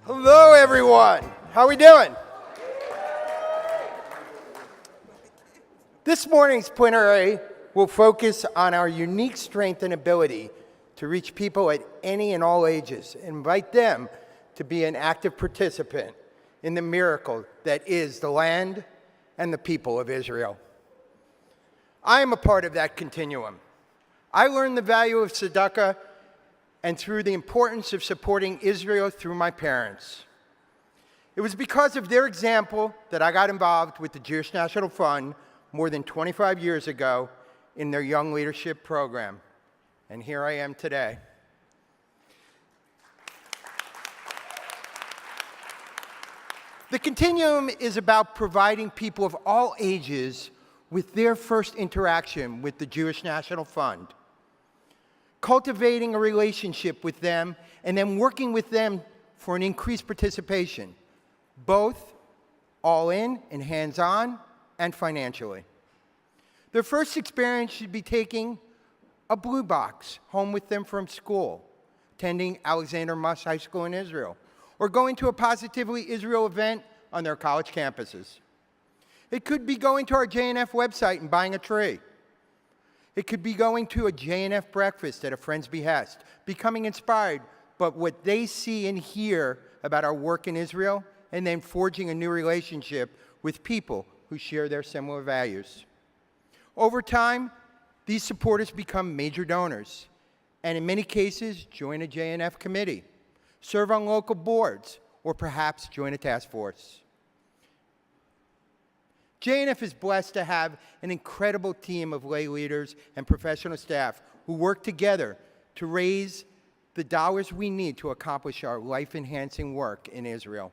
Hello, everyone. How are we doing? This morning's plenary will focus on our unique strength and ability to reach people at any and all ages and invite them to be an active participant in the miracle that is the land and the people of Israel. I am a part of that continuum. I learned the value of tzedakah and through the importance of supporting Israel through my parents. It was because of their example that I got involved with the Jewish National Fund more than 25 years ago in their Young Leadership Program. And here I am today. The continuum is about providing people of all ages with their first interaction with the Jewish National Fund, cultivating a relationship with them, and then working with them for an increased participation, both all in and hands-on and financially. Their first experience should be taking a blue box home with them from school, attending Alexander Muss High School in Israel, or going to a Positively Israel event on their college campuses. It could be going to our JNF website and buying a tree. It could be going to a JNF breakfast at a friend's behest, becoming inspired by what they see and hear about our work in Israel, and then forging a new relationship with people who share their similar values. Over time, these supporters become major donors, and in many cases, join a JNF committee, serve on local boards, or perhaps join a task force. JNF is blessed to have an incredible team of lay leaders and professional staff who work together to raise the dollars we need to accomplish our life-enhancing work in Israel.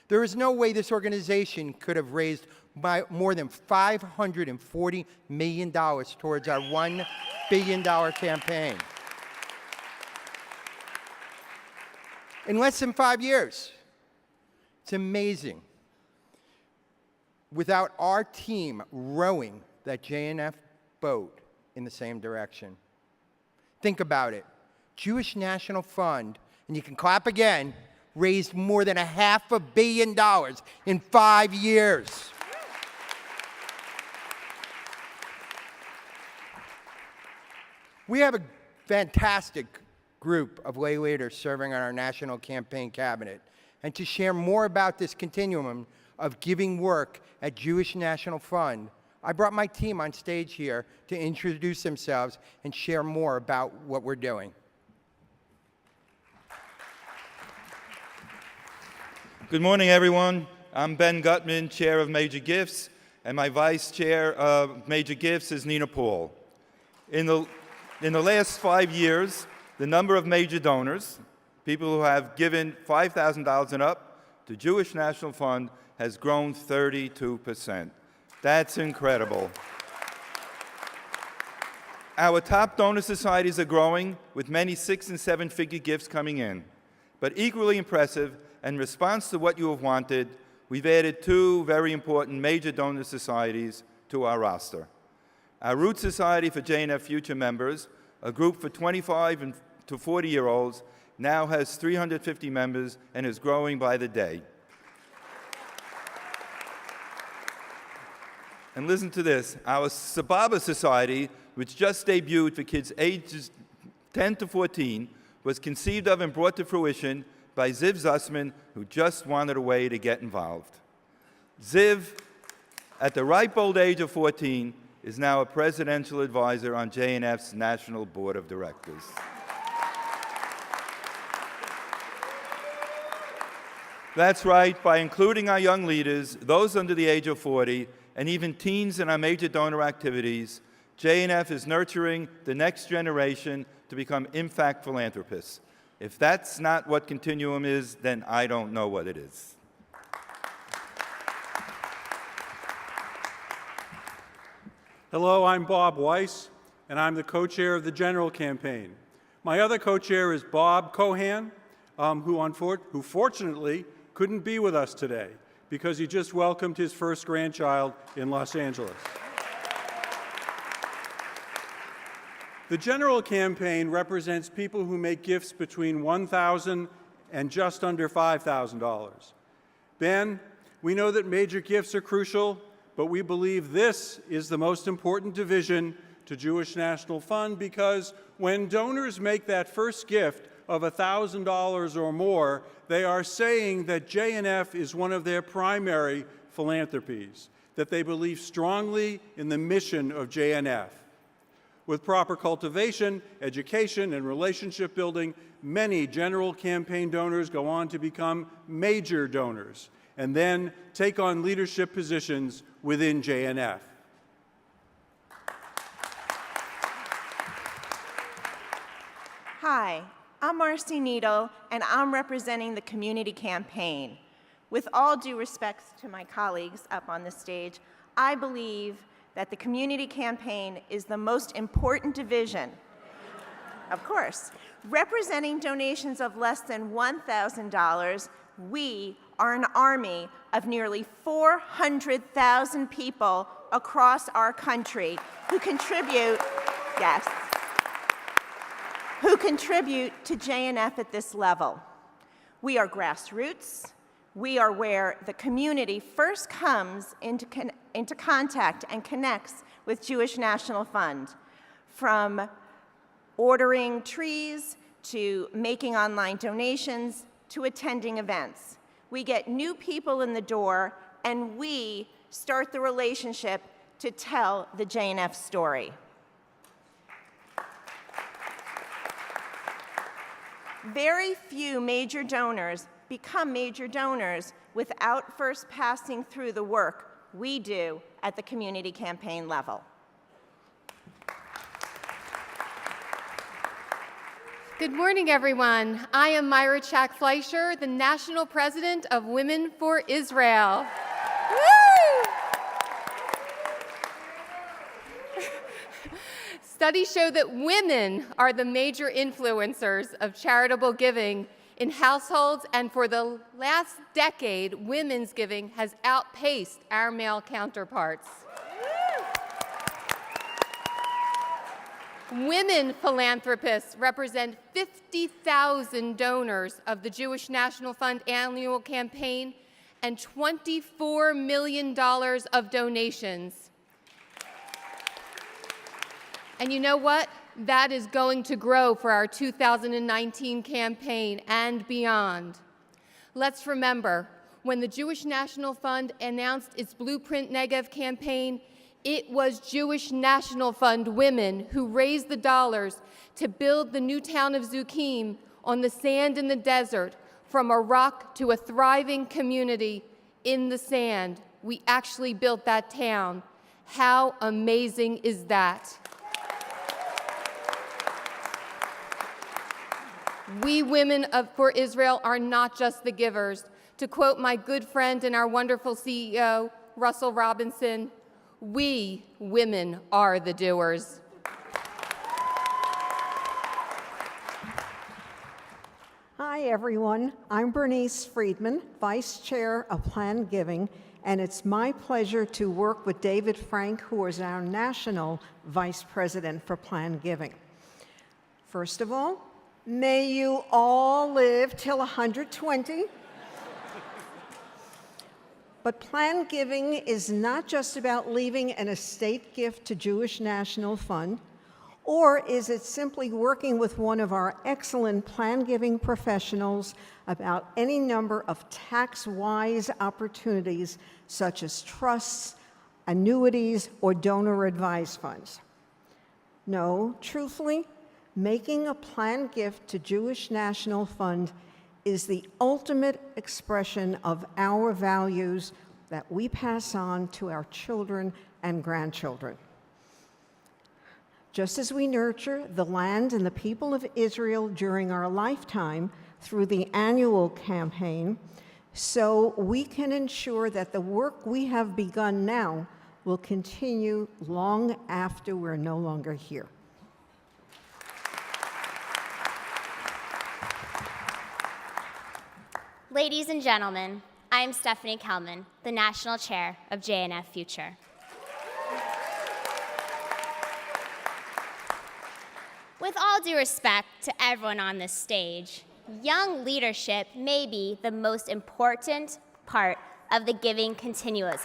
There is no way this organization could have raised more than $540 million towards our $1 billion campaign in less than 5 years. It's amazing. Without our team rowing that JNF boat in the same direction. Think about it. Jewish National Fund, and you can clap again, raised more than $500 million in 5 years. We have a fantastic group of lay leaders serving on our national campaign cabinet. And to share more about this continuum of giving work at Jewish National Fund, I brought my team on stage here to introduce themselves and share more about what we're doing. Good morning, everyone. I'm Ben Gutman, Chair of Major Gifts, and my Vice Chair of Major Gifts is Nina Paul. In the last 5 years, the number of major donors, people who have given $5,000 and up to Jewish National Fund, has grown 32%. That's incredible. Our top donor societies are growing, with many 6- and 7-figure gifts coming in. But equally impressive, in response to what you have wanted, we've added 2 very important major donor societies to our roster. Our Root Society for JNF Future members, a group for 25 to 40-year-olds, now has 350 members and is growing by the day. And listen to this, our Sababa Society, which just debuted for kids ages 10 to 14, was conceived of and brought to fruition by Ziv Zussman, who just wanted a way to get involved. Ziv, at the ripe old age of 14, is now a presidential advisor on JNF's National Board of Directors. That's right, by including our young leaders, those under the age of 40, and even teens in our major donor activities, JNF is nurturing the next generation to become impact philanthropists. If that's not what Continuum is, then I don't know what it is. Hello, I'm Bob Weiss, and I'm the co-chair of the General Campaign. My other co-chair is Bob Cohan, who fortunately couldn't be with us today because he just welcomed his first grandchild in Los Angeles. The General Campaign represents people who make gifts between $1,000 and just under $5,000. Ben, we know that major gifts are crucial, but we believe this is the most important division to Jewish National Fund because when donors make that first gift of $1,000 or more, they are saying that JNF is one of their primary philanthropies, that they believe strongly in the mission of JNF. With proper cultivation, education, and relationship building, many general campaign donors go on to become major donors and then take on leadership positions within JNF. Hi, I'm Marcy Needle, and I'm representing the community campaign. With all due respect to my colleagues up on the stage, I believe that the community campaign is the most important division. Of course, representing donations of less than $1,000, we are an army of nearly 400,000 people across our country who contribute, yes, who contribute to JNF at this level. We are grassroots. We are where the community first comes into contact and connects with Jewish National Fund, from ordering trees to making online donations to attending events. We get new people in the door, and we start the relationship to tell the JNF story. Very few major donors become major donors without first passing through the work we do at the community campaign level. Good morning, everyone. I am Myra Chack-Fleischer, the National President of Women for Israel. Woo! Studies show that women are the major influencers of charitable giving in households, and for the last decade, women's giving has outpaced our male counterparts. Women philanthropists represent 50,000 donors of the Jewish National Fund annual campaign and $24 million of donations. And you know what? That is going to grow for our 2019 campaign and beyond. Let's remember, when the Jewish National Fund announced its Blueprint Negev campaign, it was Jewish National Fund women who raised the dollars to build the new town of Zukim on the sand in the desert, from a rock to a thriving community in the sand. We actually built that town. How amazing is that? We women for Israel are not just the givers. To quote my good friend and our wonderful CEO, Russell Robinson, we women are the doers. Hi, everyone. I'm Bernice Friedman, Vice Chair of Planned Giving, and it's my pleasure to work with David Frank, who is our National Vice President for Planned Giving. First of all, may you all live till 120. But planned giving is not just about leaving an estate gift to Jewish National Fund, or is it simply working with one of our excellent planned giving professionals about any number of tax-wise opportunities such as trusts, annuities, or donor-advised funds? No, truthfully, making a planned gift to Jewish National Fund is the ultimate expression of our values that we pass on to our children and grandchildren. Just as we nurture the land and the people of Israel during our lifetime through the annual campaign, so we can ensure that the work we have begun now will continue long after we're no longer here. Ladies and gentlemen, I am Stephanie Kelman, the National Chair of JNF Future. With all due respect to everyone on this stage, Young leadership may be the most important part of the giving continuum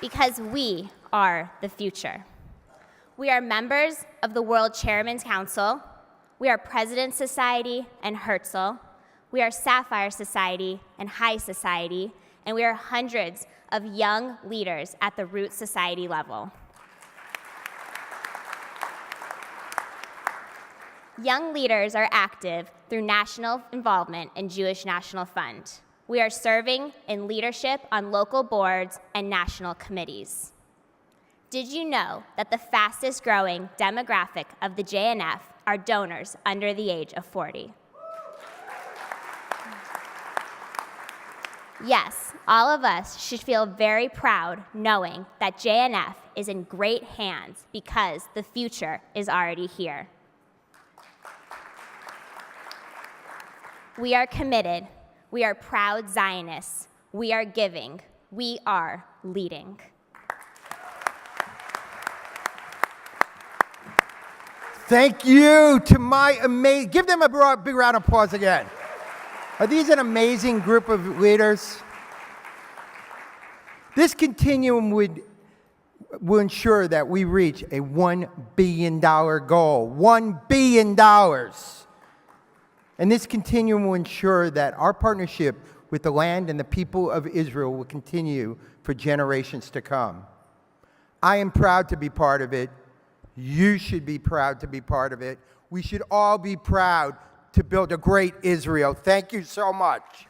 because we are the future. We are members of the World Chairman's Council. We are President's Society and Herzl. We are Sapphire Society and High Society. And we are hundreds of young leaders at the Root Society level. Young leaders are active through national involvement in Jewish National Fund. We are serving in leadership on local boards and national committees. Did you know that the fastest growing demographic of the JNF are donors under the age of 40? Yes, all of us should feel very proud knowing that JNF is in great hands because the future is already here. We are committed. We are proud Zionists. We are giving. We are leading. Thank you to my amazing, give them a big round of applause again. Are these an amazing group of leaders? This continuum will ensure that we reach a $1 billion goal. $1 billion. And this continuum will ensure that our partnership with the land and the people of Israel will continue for generations to come. I am proud to be part of it. You should be proud to be part of it. We should all be proud to build a great Israel. Thank you so much.